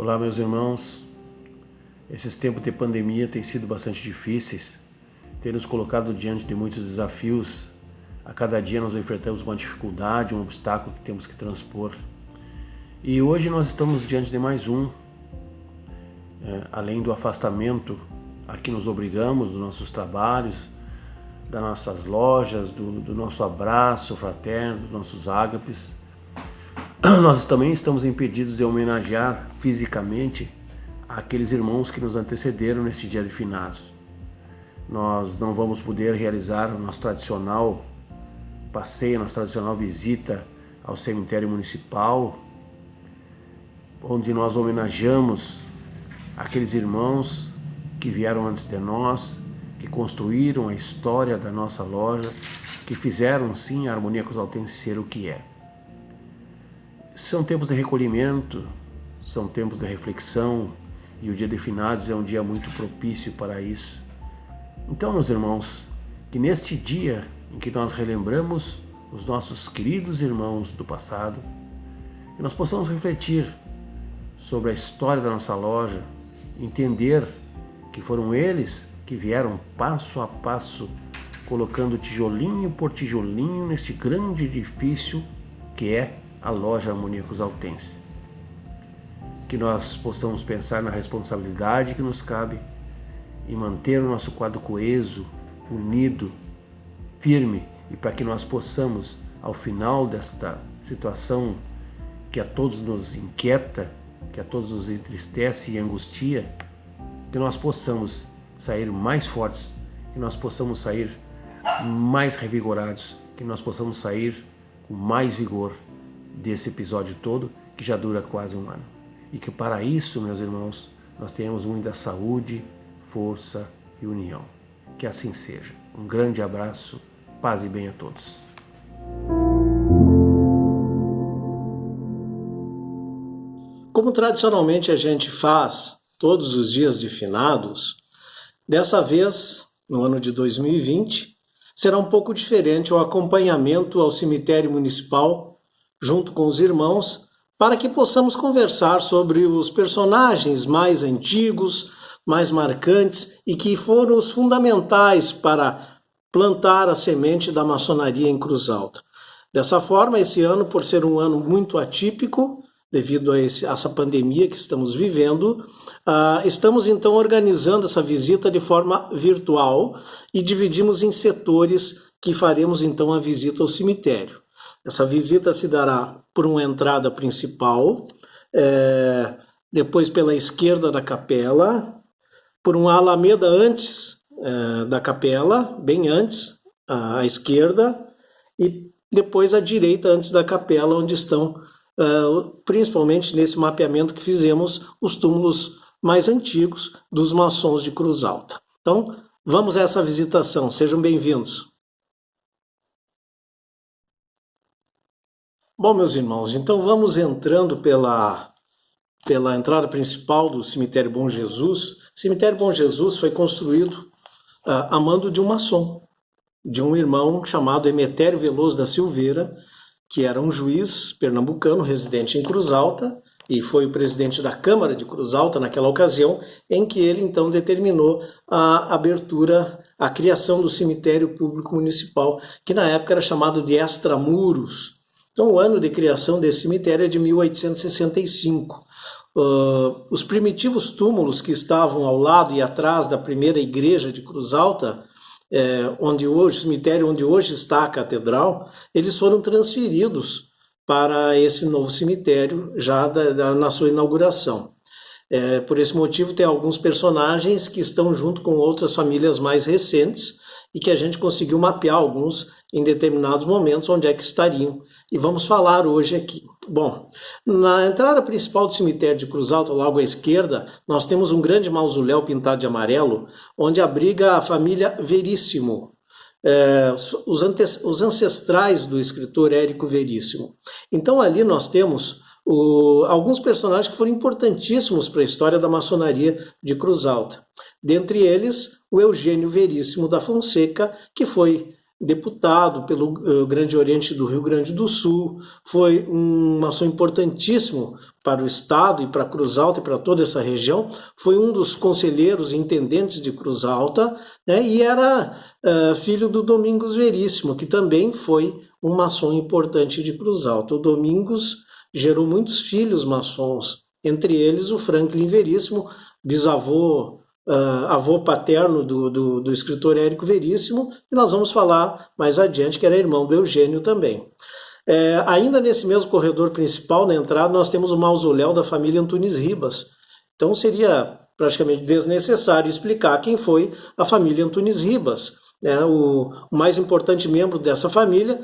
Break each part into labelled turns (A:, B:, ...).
A: Olá, meus irmãos. Esses tempos de pandemia têm sido bastante difíceis, têm nos colocado diante de muitos desafios. A cada dia nós enfrentamos uma dificuldade, um obstáculo que temos que transpor. E hoje nós estamos diante de mais um. Além do afastamento a que nos obrigamos dos nossos trabalhos, das nossas lojas, do nosso abraço fraterno, dos nossos ágapes, nós também estamos impedidos de homenagear fisicamente aqueles irmãos que nos antecederam neste dia de finados. Nós não vamos poder realizar o nosso tradicional passeio, nossa tradicional visita ao cemitério municipal, onde nós homenageamos aqueles irmãos que vieram antes de nós, que construíram a história da nossa loja, que fizeram sim a Harmonia Cruzaltense ser o que é. São tempos de recolhimento, são tempos de reflexão, e o dia de finados é um dia muito propício para isso. Então, meus irmãos, que neste dia em que nós relembramos os nossos queridos irmãos do passado, que nós possamos refletir sobre a história da nossa loja, entender que foram eles que vieram passo a passo, colocando tijolinho por tijolinho neste grande edifício que é a loja Harmonia Cruzaltense. Que nós possamos pensar na responsabilidade que nos cabe e manter o nosso quadro coeso, unido, firme, e para que nós possamos, ao final desta situação que a todos nos inquieta, que a todos nos entristece e angustia, que nós possamos sair mais fortes, que nós possamos sair mais revigorados, que nós possamos sair com mais vigor desse episódio todo, que já dura quase um ano. E que para isso, meus irmãos, nós tenhamos muita saúde, força e união. Que assim seja. Um grande abraço, paz e bem a todos.
B: Como tradicionalmente a gente faz todos os dias de finados, dessa vez, no ano de 2020, será um pouco diferente o acompanhamento ao cemitério municipal junto com os irmãos, para que possamos conversar sobre os personagens mais antigos, mais marcantes e que foram os fundamentais para plantar a semente da maçonaria em Cruz Alta. Dessa forma, esse ano, por ser um ano muito atípico, devido a essa pandemia que estamos vivendo, estamos então organizando essa visita de forma virtual e dividimos em setores que faremos então a visita ao cemitério. Essa visita se dará por uma entrada principal, depois pela esquerda da capela, por uma alameda antes da capela, bem antes, à esquerda, e depois à direita antes da capela, onde estão, principalmente nesse mapeamento que fizemos, os túmulos mais antigos dos maçons de Cruz Alta. Então, vamos a essa visitação. Sejam bem-vindos. Bom, meus irmãos, então vamos entrando pela entrada principal do Cemitério Bom Jesus. O Cemitério Bom Jesus foi construído a mando de um maçom, de um irmão chamado Emetério Veloso da Silveira, que era um juiz pernambucano residente em Cruz Alta e foi o presidente da Câmara de Cruz Alta naquela ocasião, em que ele então determinou a abertura, a criação do Cemitério Público Municipal, que na época era chamado de Extramuros. Então, o ano de criação desse cemitério é de 1865. Os primitivos túmulos que estavam ao lado e atrás da primeira igreja de Cruz Alta, o cemitério onde hoje está a catedral, eles foram transferidos para esse novo cemitério já na sua inauguração. Por esse motivo, tem alguns personagens que estão junto com outras famílias mais recentes e que a gente conseguiu mapear alguns em determinados momentos onde é que estariam. E vamos falar hoje aqui. Bom, na entrada principal do cemitério de Cruz Alta, logo à esquerda, nós temos um grande mausoléu pintado de amarelo, onde abriga a família Veríssimo, os ancestrais do escritor Érico Veríssimo. Então ali nós temos alguns personagens que foram importantíssimos para a história da maçonaria de Cruz Alta. Dentre eles, o Eugênio Veríssimo da Fonseca, que foi deputado pelo Grande Oriente do Rio Grande do Sul, foi um maçom importantíssimo para o Estado e para Cruz Alta e para toda essa região, foi um dos conselheiros e intendentes de Cruz Alta, né, e era filho do Domingos Veríssimo, que também foi um maçom importante de Cruz Alta. O Domingos gerou muitos filhos maçons, entre eles o Franklin Veríssimo, bisavô, avô paterno do escritor Érico Veríssimo, e nós vamos falar mais adiante que era irmão do Eugênio também. Ainda nesse mesmo corredor principal, na entrada, nós temos o mausoléu da família Antunes Ribas. Então seria praticamente desnecessário explicar quem foi a família Antunes Ribas. O mais importante membro dessa família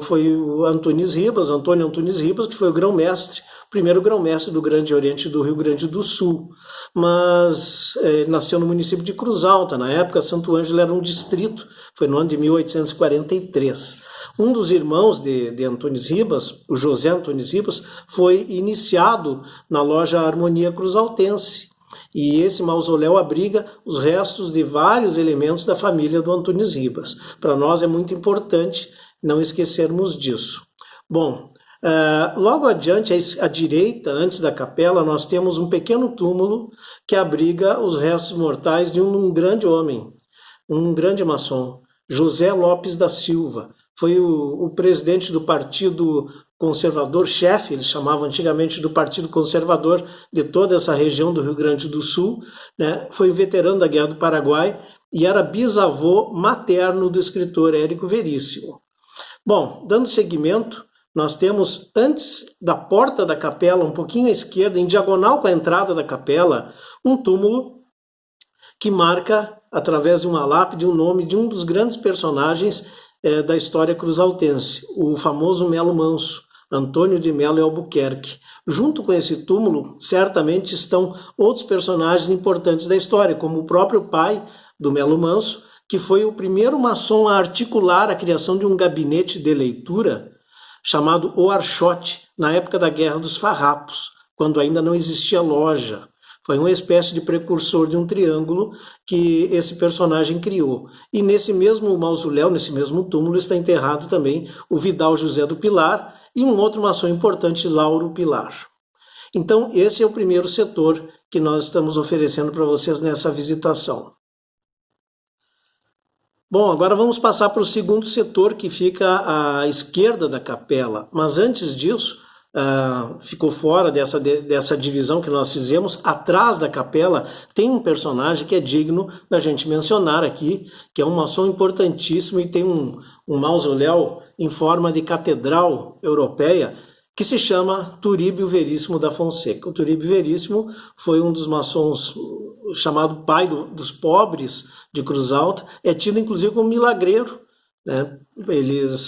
B: foi o Antunes Ribas, Antônio Antunes Ribas, que foi o grão-mestre, primeiro grão-mestre do Grande Oriente do Rio Grande do Sul, mas nasceu no município de Cruz Alta. Na época, Santo Ângelo era um distrito, foi no ano de 1843. Um dos irmãos de Antunes Ribas, o José Antunes Ribas, foi iniciado na loja Harmonia Cruzaltense, e esse mausoléu abriga os restos de vários elementos da família do Antunes Ribas. Para nós é muito importante não esquecermos disso. Bom, logo adiante, à direita, antes da capela, nós temos um pequeno túmulo que abriga os restos mortais de um grande homem, um grande maçom, José Lopes da Silva. Foi o presidente do Partido Conservador, chefe, eles chamavam antigamente do Partido Conservador de toda essa região do Rio Grande do Sul, né? Foi veterano da Guerra do Paraguai e era bisavô materno do escritor Érico Veríssimo. Bom, dando seguimento, nós temos, antes da porta da capela, um pouquinho à esquerda, em diagonal com a entrada da capela, um túmulo que marca, através de uma lápide, o nome de um dos grandes personagens da história cruzaltense, o famoso Melo Manso, Antônio de Melo e Albuquerque. Junto com esse túmulo, certamente estão outros personagens importantes da história, como o próprio pai do Melo Manso, que foi o primeiro maçom a articular a criação de um gabinete de leitura chamado O Archote, na época da Guerra dos Farrapos, quando ainda não existia loja. Foi uma espécie de precursor de um triângulo que esse personagem criou. E nesse mesmo mausoléu, nesse mesmo túmulo, está enterrado também o Vidal José do Pilar e um outro maçom importante, Lauro Pilar. Então, esse é o primeiro setor que nós estamos oferecendo para vocês nessa visitação. Bom, agora vamos passar para o segundo setor, que fica à esquerda da capela. Mas antes disso, ficou fora dessa divisão que nós fizemos. Atrás da capela tem um personagem que é digno da gente mencionar aqui, que é um maçom importantíssimo e tem um mausoléu em forma de catedral europeia, que se chama Turíbio Veríssimo da Fonseca. O Turíbio Veríssimo foi um dos maçons chamado pai dos pobres de Cruz Alta, é tido inclusive como milagreiro, né?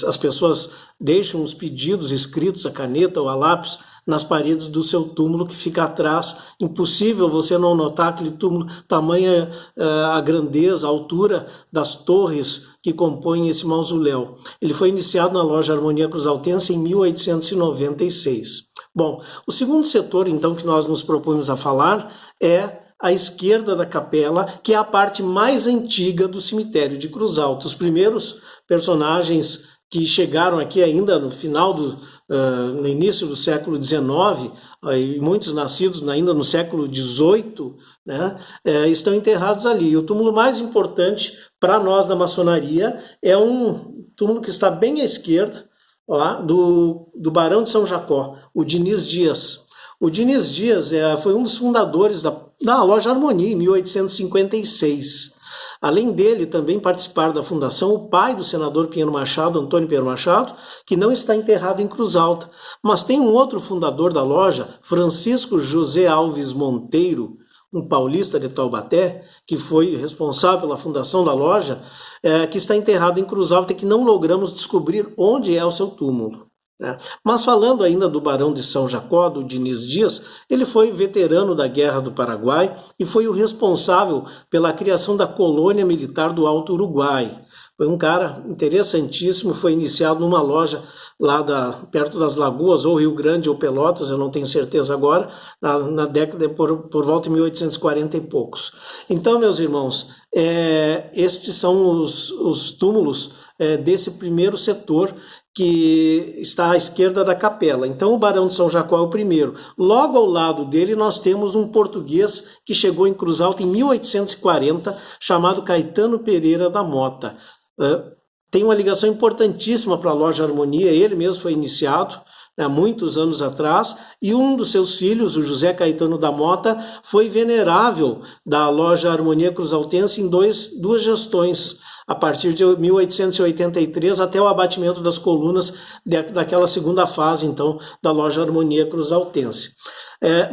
B: As pessoas deixam os pedidos escritos a caneta ou a lápis nas paredes do seu túmulo, que fica atrás. Impossível você não notar aquele túmulo, tamanha a grandeza, a altura das torres que compõem esse mausoléu. Ele foi iniciado na loja Harmonia Cruzaltense em 1896. Bom, o segundo setor, então, que nós nos propomos a falar é à esquerda da capela, que é a parte mais antiga do cemitério de Cruz Alta. Os primeiros personagens que chegaram aqui ainda no final no início do século XIX, e muitos nascidos ainda no século XVIII, né, estão enterrados ali. E o túmulo mais importante para nós da maçonaria é um túmulo que está bem à esquerda, lá, do Barão de São Jacó, o Diniz Dias. O Diniz Dias foi um dos fundadores da loja Harmonia, em 1856. Além dele, também participaram da fundação o pai do senador Pinheiro Machado, Antônio Pinheiro Machado, que não está enterrado em Cruz Alta. Mas tem um outro fundador da loja, Francisco José Alves Monteiro, um paulista de Taubaté, que foi responsável pela fundação da loja, que está enterrado em Cruz Alta e que não logramos descobrir onde é o seu túmulo. Mas falando ainda do Barão de São Jacó, do Diniz Dias, ele foi veterano da Guerra do Paraguai e foi o responsável pela criação da colônia militar do Alto Uruguai. Foi um cara interessantíssimo, foi iniciado numa loja lá perto das Lagoas, ou Rio Grande ou Pelotas, eu não tenho certeza agora, na década por volta de 1840 e poucos. Então, meus irmãos, estes são os túmulos desse primeiro setor que está à esquerda da capela. Então o Barão de São Jacó é o primeiro. Logo ao lado dele nós temos um português que chegou em Cruz Alta em 1840, chamado Caetano Pereira da Mota. Tem uma ligação importantíssima para a Loja Harmonia, ele mesmo foi iniciado há muitos anos atrás, e um dos seus filhos, o José Caetano da Mota, foi venerável da Loja Harmonia Cruzaltense em duas gestões, a partir de 1883 até o abatimento das colunas daquela segunda fase, então, da Loja Harmonia Cruzaltense.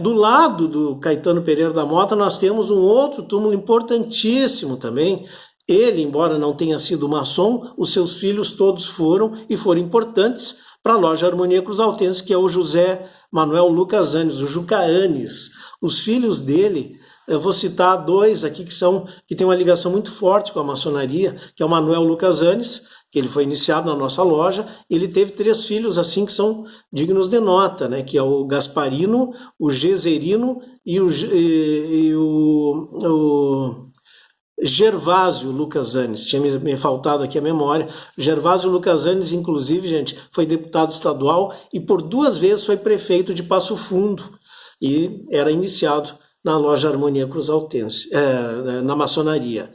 B: Do lado do Caetano Pereira da Mota, nós temos um outro túmulo importantíssimo também. Ele, embora não tenha sido maçom, os seus filhos todos foram importantes para a Loja Harmonia Cruzaltense, que é o José Manuel Lucas Anes, o Juca Anes. Os filhos dele, eu vou citar dois aqui que tem uma ligação muito forte com a maçonaria, que é o Manuel Lucas Anes, que ele foi iniciado na nossa loja. Ele teve 3 filhos assim que são dignos de nota, né? Que é o Gasparino, o Gezerino e o Gervásio Lucas Anes. Tinha me faltado aqui a memória. Gervásio Lucas Anes, inclusive, gente, foi deputado estadual e por 2 vezes foi prefeito de Passo Fundo e era iniciado na Loja Harmonia Cruzaltense, na maçonaria.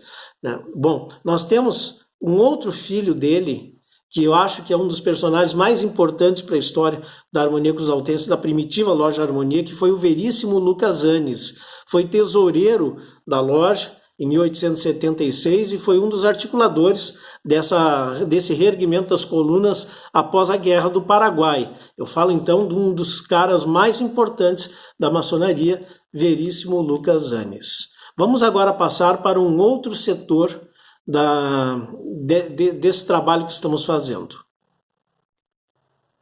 B: Bom, nós temos um outro filho dele, que eu acho que é um dos personagens mais importantes para a história da Harmonia Cruzaltense, da primitiva Loja Harmonia, que foi o Veríssimo Lucas Anes. Foi tesoureiro da loja em 1876 e foi um dos articuladores desse reerguimento das colunas após a Guerra do Paraguai. Eu falo então de um dos caras mais importantes da maçonaria, Veríssimo Lucas Anes. Vamos agora passar para um outro setor desse trabalho que estamos fazendo.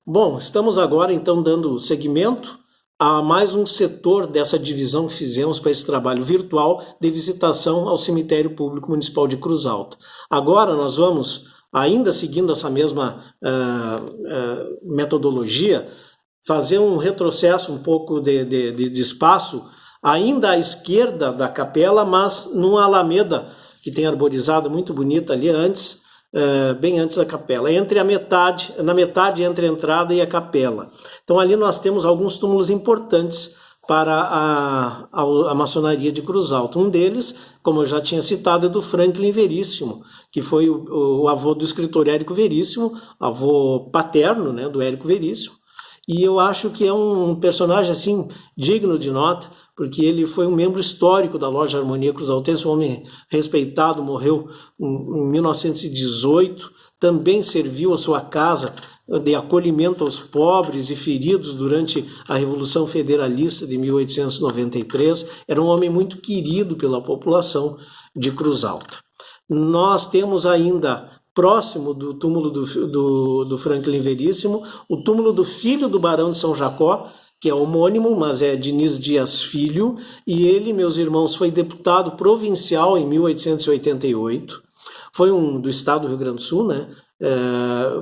B: Bom, estamos agora então dando seguimento a mais um setor dessa divisão que fizemos para esse trabalho virtual de visitação ao Cemitério Público Municipal de Cruz Alta. Agora nós vamos, ainda seguindo essa mesma metodologia, fazer um retrocesso um pouco de espaço, ainda à esquerda da capela, mas numa alameda que tem arborizada muito bonita ali antes, bem antes da capela, na metade entre a entrada e a capela. Então ali nós temos alguns túmulos importantes para a maçonaria de Cruz Alta. Um deles, como eu já tinha citado, é do Franklin Veríssimo, que foi o avô do escritor Érico Veríssimo, avô paterno, né, do Érico Veríssimo, e eu acho que é um personagem assim digno de nota, porque ele foi um membro histórico da Loja Harmonia Cruzaltense, um homem respeitado, morreu em 1918, também serviu a sua casa de acolhimento aos pobres e feridos durante a Revolução Federalista de 1893, era um homem muito querido pela população de Cruz Alta. Nós temos ainda, próximo do túmulo do Franklin Veríssimo, o túmulo do filho do Barão de São Jacó, que é homônimo, mas é Diniz Dias Filho, e ele, meus irmãos, foi deputado provincial em 1888, foi do estado do Rio Grande do Sul, né?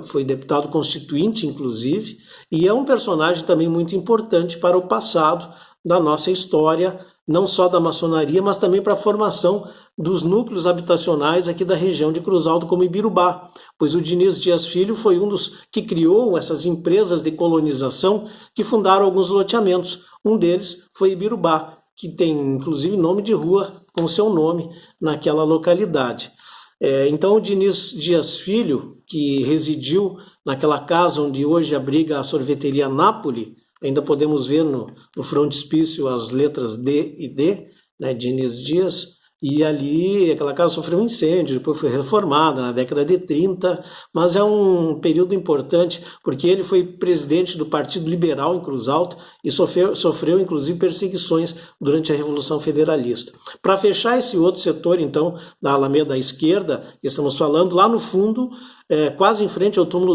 B: Foi deputado constituinte, inclusive, e é um personagem também muito importante para o passado da nossa história, não só da maçonaria, mas também para a formação dos núcleos habitacionais aqui da região de Cruz Alta, como Ibirubá, pois o Diniz Dias Filho foi um dos que criou essas empresas de colonização que fundaram alguns loteamentos. Um deles foi Ibirubá, que tem inclusive nome de rua com seu nome naquela localidade. Então o Diniz Dias Filho, que residiu naquela casa onde hoje abriga a sorveteria Nápoli, ainda podemos ver no frontispício as letras D e D, né, Diniz Dias, e ali aquela casa sofreu um incêndio, depois foi reformada na década de 30, mas é um período importante porque ele foi presidente do Partido Liberal em Cruz Alta e sofreu inclusive perseguições durante a Revolução Federalista. Para fechar esse outro setor, então, da Alameda à esquerda, que estamos falando, lá no fundo, quase em frente ao túmulo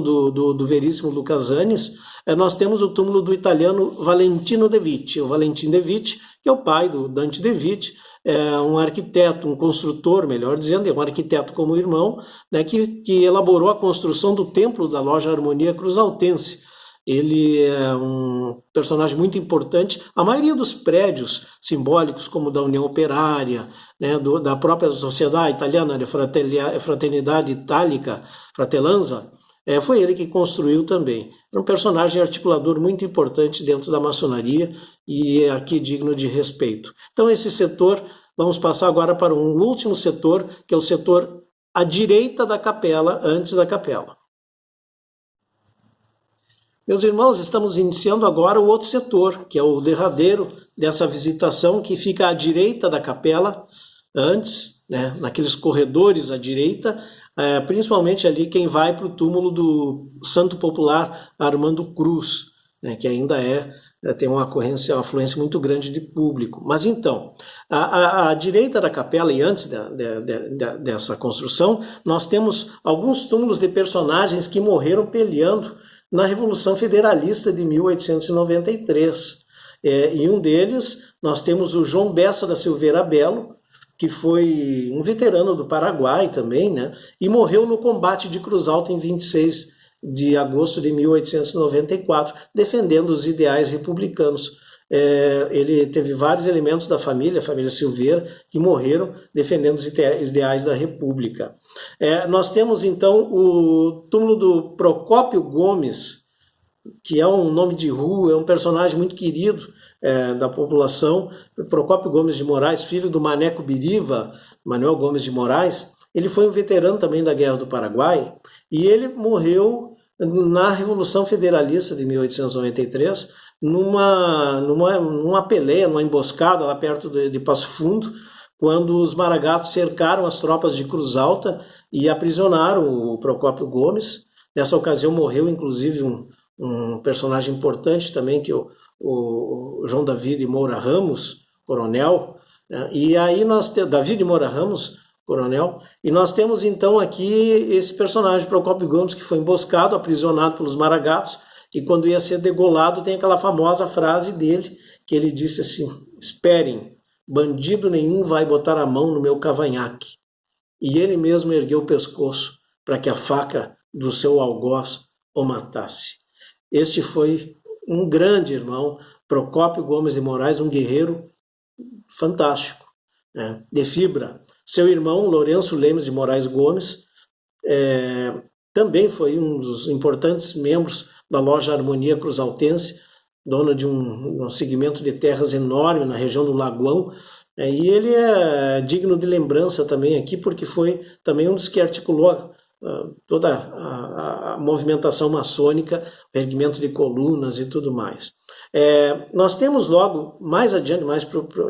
B: do Veríssimo Lucas Anes, nós temos o túmulo do italiano Valentino De Vitti. O Valentino De Vitti, que é o pai do Dante De Vitti, é um arquiteto, um construtor, melhor dizendo, é um arquiteto como irmão, né, que elaborou a construção do templo da Loja Harmonia Cruzaltense, Ele é um personagem muito importante. A maioria dos prédios simbólicos, como o da União Operária, né, da própria Sociedade Italiana de Fraternidade Itálica, Fratellanza, foi ele que construiu também. É um personagem articulador muito importante dentro da maçonaria e é aqui digno de respeito. Então, esse setor, vamos passar agora para um último setor, que é o setor à direita da capela, antes da capela. Meus irmãos, estamos iniciando agora o outro setor, que é o derradeiro dessa visitação, que fica à direita da capela, antes, né, naqueles corredores à direita, principalmente ali quem vai para o túmulo do santo popular Armando Cruz, né, que ainda tem uma afluência muito grande de público. Mas então, à direita da capela e antes dessa construção, nós temos alguns túmulos de personagens que morreram peleando na Revolução Federalista de 1893. E um deles, nós temos o João Bessa da Silveira Belo, que foi um veterano do Paraguai também, né? E morreu no combate de Cruz Alta em 26 de agosto de 1894, defendendo os ideais republicanos. Ele teve vários elementos da família, a família Silveira, que morreram defendendo os ideais da República. Nós temos, então, o túmulo do Procópio Gomes, que é um nome de rua, é um personagem muito querido da população. Procópio Gomes de Moraes, filho do Maneco Biriva, Manuel Gomes de Moraes. Ele foi um veterano também da Guerra do Paraguai e ele morreu na Revolução Federalista de 1893, numa peleia, numa emboscada lá perto de Passo Fundo, quando os maragatos cercaram as tropas de Cruz Alta e aprisionaram o Procópio Gomes. Nessa ocasião morreu, inclusive, um personagem importante também, que o João Davi de Moura Ramos, coronel, né? E aí Davi de Moura Ramos, coronel, e nós temos então aqui esse personagem, Procópio Gomes, que foi emboscado, aprisionado pelos maragatos, e quando ia ser degolado tem aquela famosa frase dele, que ele disse assim: esperem, bandido nenhum vai botar a mão no meu cavanhaque. E ele mesmo ergueu o pescoço para que a faca do seu algoz o matasse. Este foi um grande irmão, Procópio Gomes de Moraes, um guerreiro fantástico, né, de fibra. Seu irmão, Lourenço Lemes de Moraes Gomes, também foi um dos importantes membros da Loja Harmonia Cruzaltense, dono de um segmento de terras enorme na região do Lagoão, e ele é digno de lembrança também aqui, porque foi também um dos que articulou toda a movimentação maçônica, o erguimento de colunas e tudo mais. Nós temos logo, mais adiante,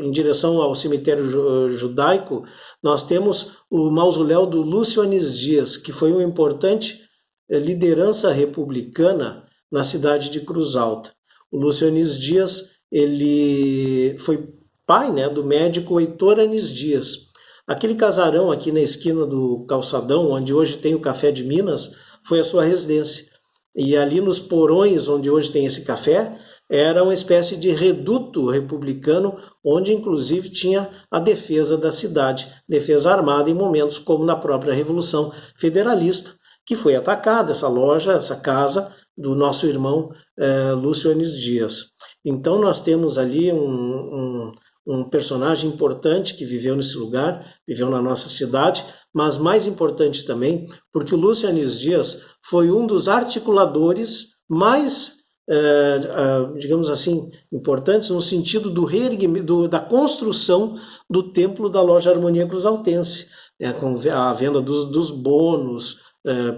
B: em direção ao cemitério judaico, nós temos o mausoléu do Lúcio Anis Dias, que foi uma importante liderança republicana na cidade de Cruz Alta. O Lúcio Anis Dias, ele foi pai, né, do médico Heitor Anis Dias. Aquele casarão aqui na esquina do Calçadão, onde hoje tem o Café de Minas, foi a sua residência. E ali nos porões, onde hoje tem esse café, era uma espécie de reduto republicano, onde inclusive tinha a defesa da cidade, defesa armada em momentos como na própria Revolução Federalista, que foi atacada essa loja, essa casa do nosso irmão Lúcio Anis Dias. Então nós temos ali um personagem importante que viveu nesse lugar, viveu na nossa cidade, mas mais importante também, porque o Lúcio Anis Dias foi um dos articuladores mais, digamos assim, importantes no sentido da construção do templo da Loja Harmonia Cruzaltense, com a venda dos bônus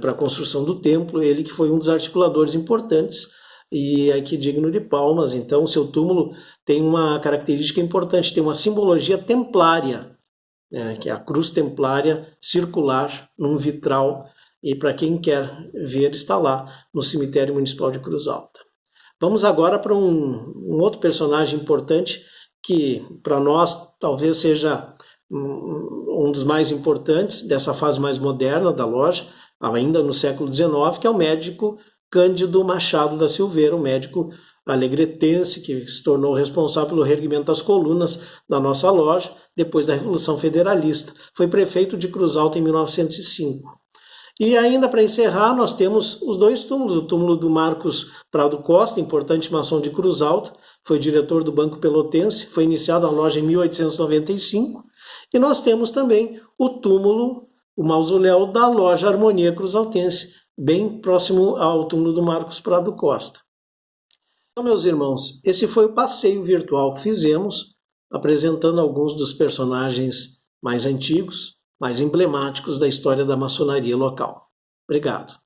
B: para a construção do templo, ele que foi um dos articuladores importantes, e aqui digno de palmas. Então o seu túmulo tem uma característica importante, tem uma simbologia templária, que é a cruz templária circular num vitral, e para quem quer ver está lá no cemitério municipal de Cruz Alta. Vamos agora para um outro personagem importante que para nós talvez seja um dos mais importantes dessa fase mais moderna da loja, ainda no século XIX, que é o médico Cândido Machado da Silveira, um médico alegretense que se tornou responsável pelo reerguimento das colunas da nossa loja depois da Revolução Federalista. Foi prefeito de Cruz Alta em 1905. E ainda para encerrar, nós temos os dois túmulos. O túmulo do Marcos Prado Costa, importante maçom de Cruz Alta, foi diretor do Banco Pelotense, foi iniciado a loja em 1895. E nós temos também o túmulo, o mausoléu da loja Harmonia Cruz Altense, bem próximo ao túmulo do Marcos Prado Costa. Então, meus irmãos, esse foi o passeio virtual que fizemos, apresentando alguns dos personagens mais antigos, mais emblemáticos da história da maçonaria local. Obrigado.